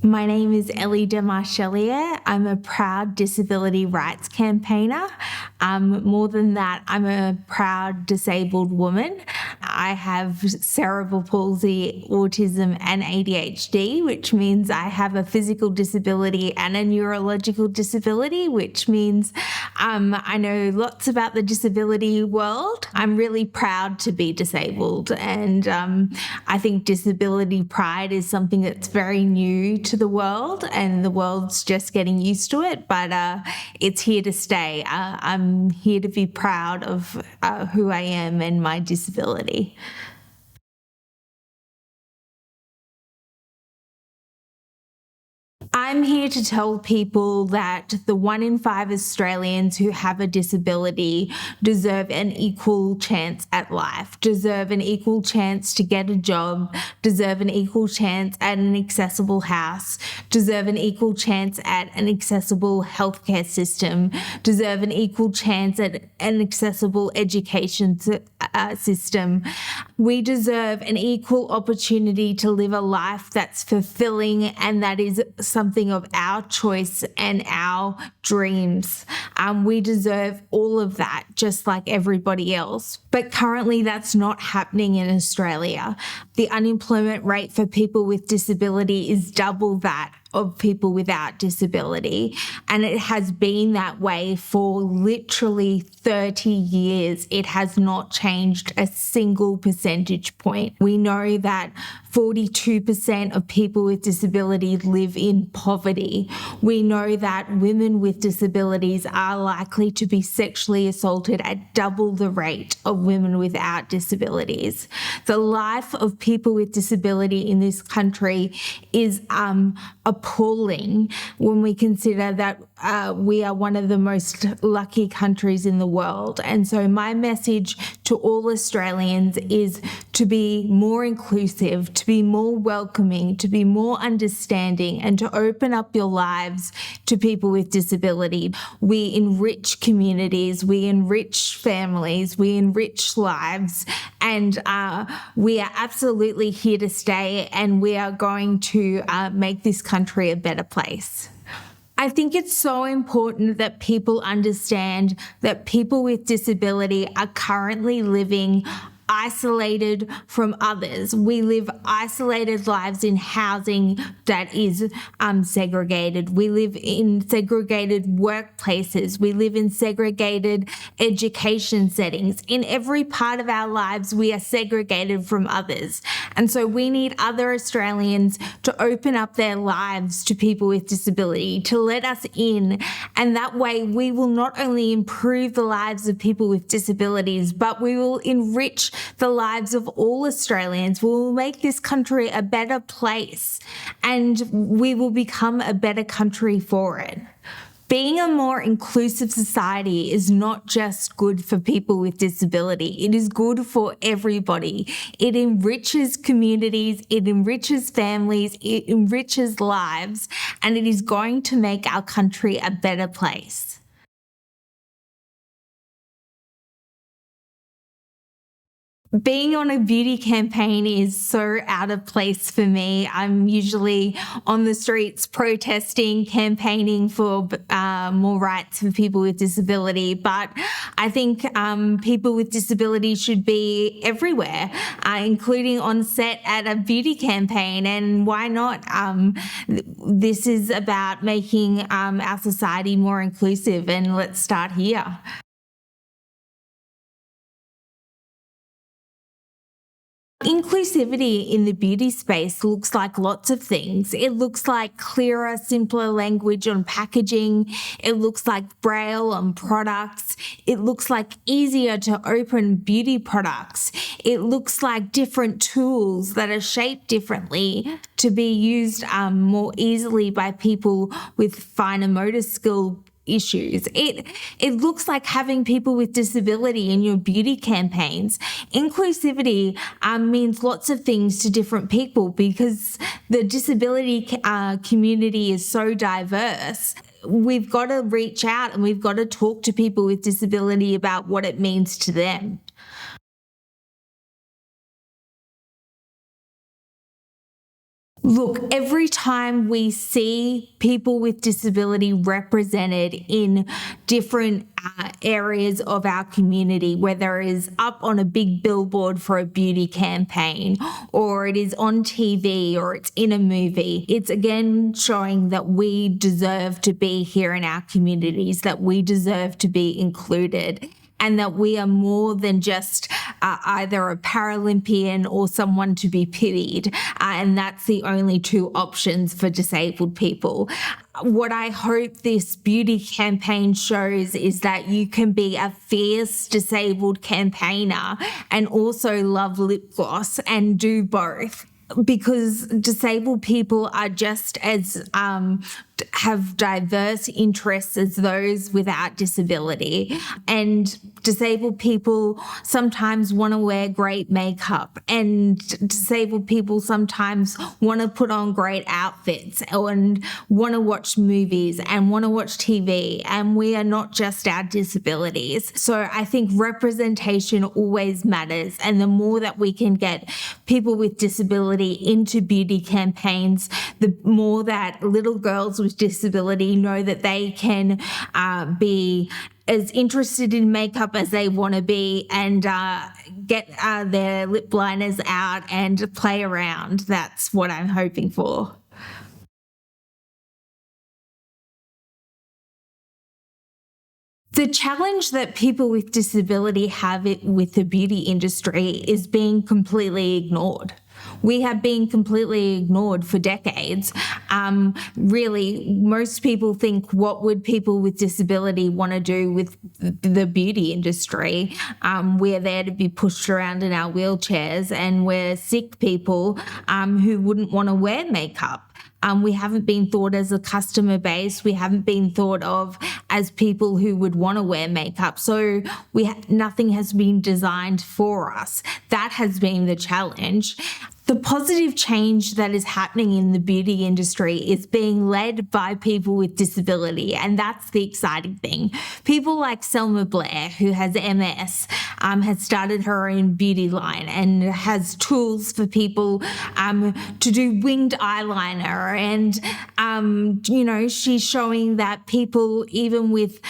My name is Elly Desmarchelier. I'm a proud disability rights campaigner. More than that, I'm a proud disabled woman. I have cerebral palsy, autism, and ADHD, which means I have a physical disability and a neurological disability, which means I know lots about the disability world. I'm really proud to be disabled, and I think disability pride is something that's very new to the world, and the world's just getting used to it, but it's here to stay. I'm here to be proud of who I am and my disability. I'm here to tell people that the 1 in 5 Australians who have a disability deserve an equal chance at life, deserve an equal chance to get a job, deserve an equal chance at an accessible house, deserve an equal chance at an accessible healthcare system, deserve an equal chance at an accessible education system. We deserve an equal opportunity to live a life that's fulfilling and that is something of our choice and our dreams. We deserve all of that, just like everybody else. But currently, that's not happening in Australia. The unemployment rate for people with disability is double that of people without disability. And it has been that way for literally 30 years. It has not changed a single percentage point. We know that 42% of people with disability live in poverty. We know that women with disabilities are likely to be sexually assaulted at double the rate of women without disabilities. The life of people with disability in this country is appalling when we consider that we are one of the most lucky countries in the world. And so my message to all Australians is to be more inclusive, to be more welcoming, to be more understanding, and to open up your lives to people with disability. We enrich communities, we enrich families, we enrich lives, and we are absolutely here to stay, and we are going to make this country a better place. I think it's so important that people understand that people with disability are currently living isolated from others. We live isolated lives in housing that is segregated. We live in segregated workplaces. We live in segregated education settings. In every part of our lives, we are segregated from others. And so we need other Australians to open up their lives to people with disability, to let us in. And that way we will not only improve the lives of people with disabilities, but we will enrich the lives of all Australians. We will make this country a better place, and we will become a better country for it. Being a more inclusive society is not just good for people with disability. It is good for everybody. It enriches communities, it enriches families, it enriches lives, and it is going to make our country a better place. Being on a beauty campaign is so out of place for me. I'm usually on the streets protesting, campaigning for more rights for people with disability. But I think people with disability should be everywhere, including on set at a beauty campaign. And why not? This is about making our society more inclusive, and let's start here. Inclusivity in the beauty space looks like lots of things. It looks like clearer, simpler language on packaging. It looks like braille on products. It looks like easier to open beauty products. It looks like different tools that are shaped differently to be used more easily by people with finer motor skill issues. It looks like having people with disability in your beauty campaigns. Inclusivity means lots of things to different people because the disability community is so diverse. We've got to reach out and we've got to talk to people with disability about what it means to them. Look, every time we see people with disability represented in different areas of our community, whether it is up on a big billboard for a beauty campaign, or it is on TV, or it's in a movie, it's again showing that we deserve to be here in our communities, that we deserve to be included, and that we are more than just either a Paralympian or someone to be pitied. And that's the only two options for disabled people. What I hope this beauty campaign shows is that you can be a fierce disabled campaigner and also love lip gloss and do both. Because disabled people are just as have diverse interests as those without disability, and disabled people sometimes want to wear great makeup, and disabled people sometimes want to put on great outfits and want to watch movies and want to watch TV, and we are not just our disabilities. So I think representation always matters, and the more that we can get people with disability into beauty campaigns, the more that little girls with disability know that they can be as interested in makeup as they want to be, and get their lip liners out and play around. That's what I'm hoping for. The challenge that people with disability have with the beauty industry is being completely ignored. We have been completely ignored for decades. Really, most people think, what would people with disability want to do with the beauty industry? We're there to be pushed around in our wheelchairs, and we're sick people who wouldn't want to wear makeup. We haven't been thought as a customer base. We haven't been thought of as people who would want to wear makeup. So nothing has been designed for us. That has been the challenge. The positive change that is happening in the beauty industry is being led by people with disability, and that's the exciting thing. People like Selma Blair, who has MS, has started her own beauty line and has tools for people to do winged eyeliner, and she's showing that people, even with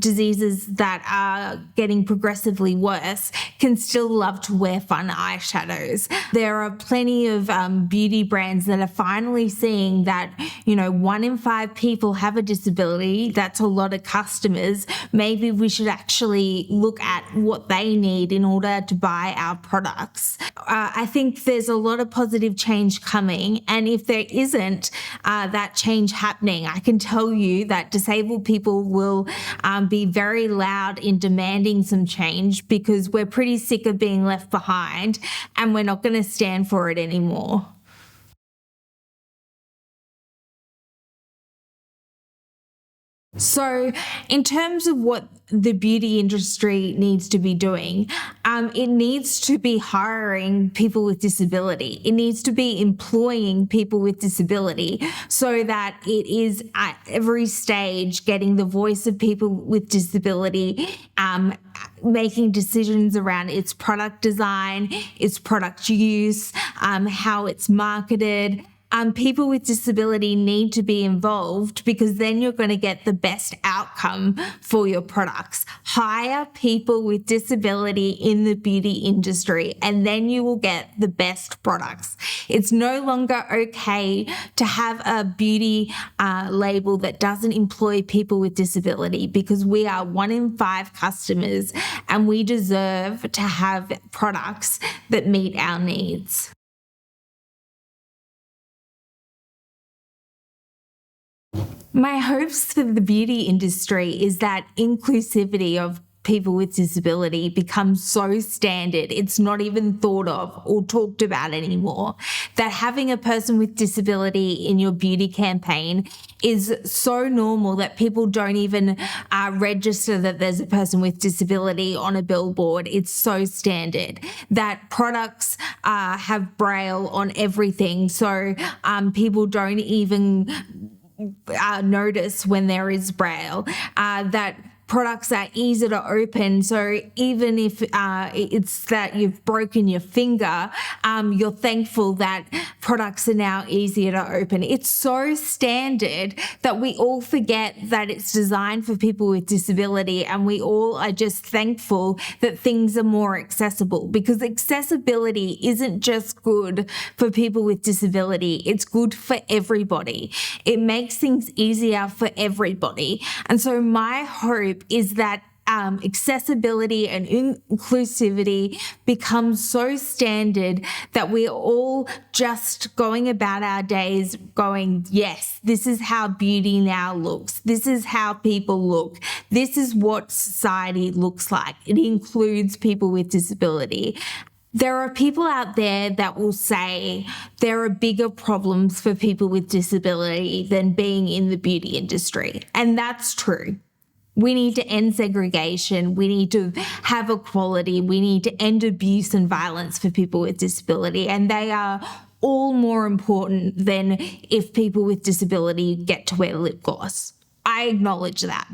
diseases that are getting progressively worse, can still love to wear fun eyeshadows. There are plenty of beauty brands that are finally seeing that, 1 in 5 people have a disability. That's a lot of customers. Maybe we should actually look at what they need in order to buy our products. I think there's a lot of positive change coming, and if there isn't that change happening, I can tell you that disabled people will be very loud in demanding some change, because we're pretty sick of being left behind, and we're not going to stand for it anymore. So in terms of what the beauty industry needs to be doing, it needs to be hiring people with disability. It needs to be employing people with disability, so that it is at every stage getting the voice of people with disability, making decisions around its product design, its product use, how it's marketed. People with disability need to be involved, because then you're going to get the best outcome for your products. Hire people with disability in the beauty industry, and then you will get the best products. It's no longer okay to have a beauty label that doesn't employ people with disability, because we are 1 in 5 customers, and we deserve to have products that meet our needs. My hopes for the beauty industry is that inclusivity of people with disability becomes so standard, it's not even thought of or talked about anymore. That having a person with disability in your beauty campaign is so normal that people don't even register that there's a person with disability on a billboard. It's so standard that products have Braille on everything, so people don't even notice when there is Braille, that products are easy to open. So even if it's that you've broken your finger, you're thankful that products are now easier to open. It's so standard that we all forget that it's designed for people with disability, and we all are just thankful that things are more accessible, because accessibility isn't just good for people with disability, it's good for everybody. It makes things easier for everybody. And so my hope is that accessibility and inclusivity becomes so standard that we're all just going about our days going, yes, this is how beauty now looks. This is how people look. This is what society looks like. It includes people with disability. There are people out there that will say there are bigger problems for people with disability than being in the beauty industry. And that's true. We need to end segregation. We need to have equality. We need to end abuse and violence for people with disability. And they are all more important than if people with disability get to wear lip gloss. I acknowledge that.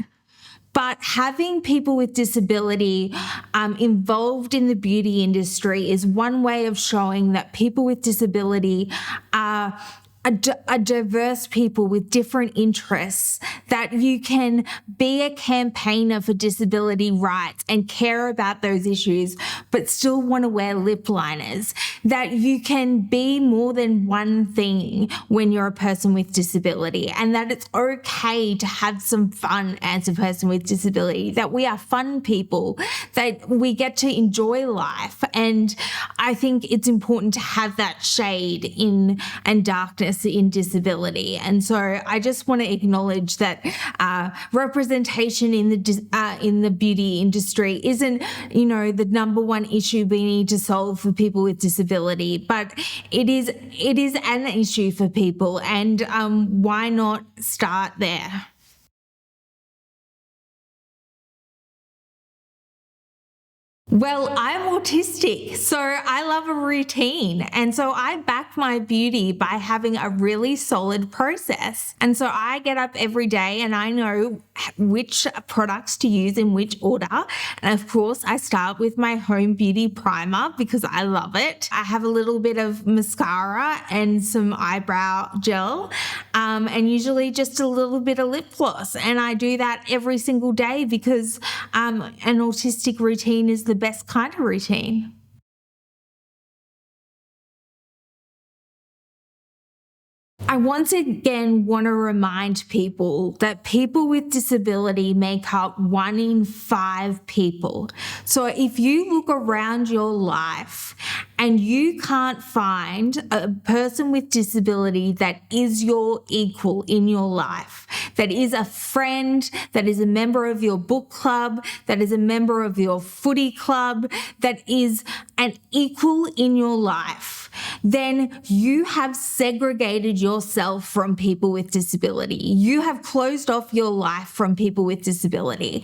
But having people with disability involved in the beauty industry is one way of showing that people with disability are a diverse people with different interests, that you can be a campaigner for disability rights and care about those issues, but still want to wear lip liners, that you can be more than one thing when you're a person with disability, and that it's okay to have some fun as a person with disability, that we are fun people, that we get to enjoy life. And I think it's important to have that shade in and darkness in disability. And so I just want to acknowledge that representation in the beauty industry isn't, the number one issue we need to solve for people with disability, but it is an issue for people, and why not start there? Well, I'm autistic, so I love a routine. And so I back my beauty by having a really solid process. And so I get up every day and I know which products to use in which order. And of course, I start with my home beauty primer because I love it. I have a little bit of mascara and some eyebrow gel, and usually just a little bit of lip gloss. And I do that every single day because an autistic routine is the best kind of routine. I once again want to remind people that people with disability make up 1 in 5 people. So if you look around your life and you can't find a person with disability that is your equal in your life, that is a friend, that is a member of your book club, that is a member of your footy club, that is an equal in your life, then you have segregated yourself from people with disability. You have closed off your life from people with disability.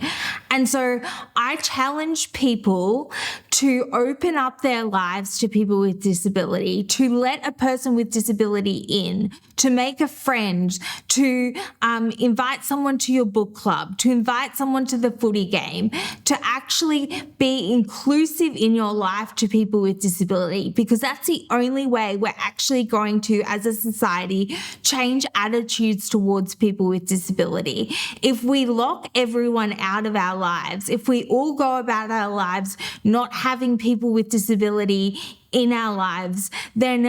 And so I challenge people to open up their lives to people with disability, to let a person with disability in, to make a friend, to invite someone to your book club, to invite someone to the footy game, to actually be inclusive in your life to people with disability, because that's the only way we're actually going to, as a society, change attitudes towards people with disability. If we lock everyone out of our lives, if we all go about our lives not having people with disability in our lives, then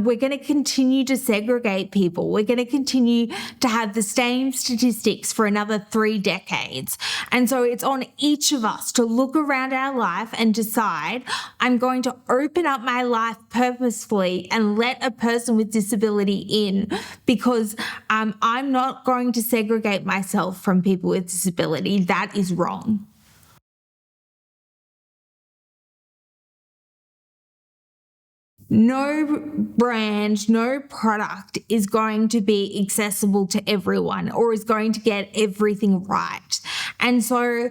we're going to continue to segregate people. We're going to continue to have the same statistics for another 3 decades. And so it's on each of us to look around our life and decide, I'm going to open up my life purposefully and let a person with disability in, because I'm not going to segregate myself from people with disability. That is wrong. No brand, no product is going to be accessible to everyone or is going to get everything right. And so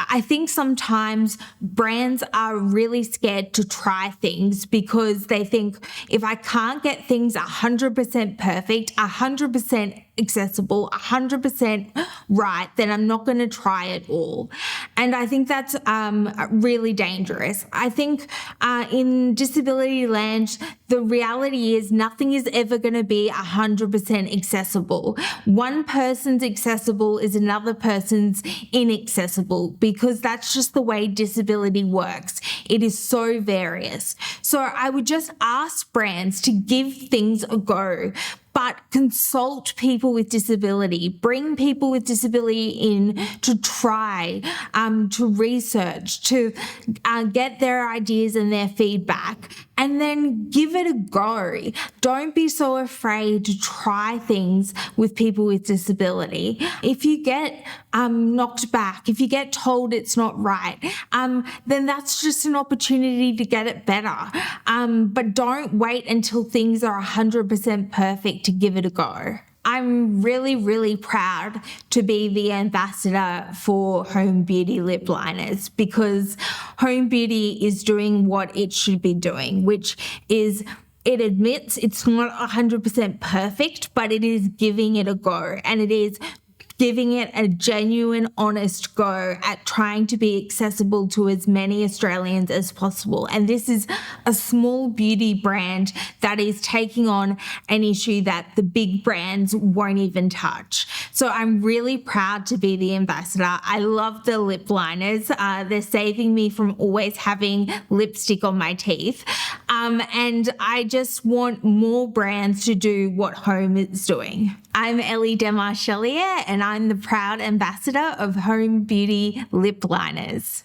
I think sometimes brands are really scared to try things because they think if I can't get things 100% perfect, 100% accessible, 100% right, then I'm not going to try it all. And I think that's really dangerous. I think in disability land, the reality is nothing is ever going to be 100% accessible. One person's accessible is another person's inaccessible because that's just the way disability works. It is so various. So I would just ask brands to give things a go, but consult people with disability, bring people with disability in to try, to research, to get their ideas and their feedback, and then give it a go. Don't be so afraid to try things with people with disability. If you get knocked back, if you get told it's not right, then that's just an opportunity to get it better. But don't wait until things are 100% perfect to give it a go. I'm really, really proud to be the ambassador for Home Beauty lip liners because Home Beauty is doing what it should be doing, which is it admits it's not 100% perfect, but it is giving it a go, and it is giving it a genuine, honest go at trying to be accessible to as many Australians as possible. And this is a small beauty brand that is taking on an issue that the big brands won't even touch. So I'm really proud to be the ambassador. I love the lip liners. They're saving me from always having lipstick on my teeth. And I just want more brands to do what Home is doing. I'm Elly Desmarchelier, and I'm the proud ambassador of Home Beauty lip liners.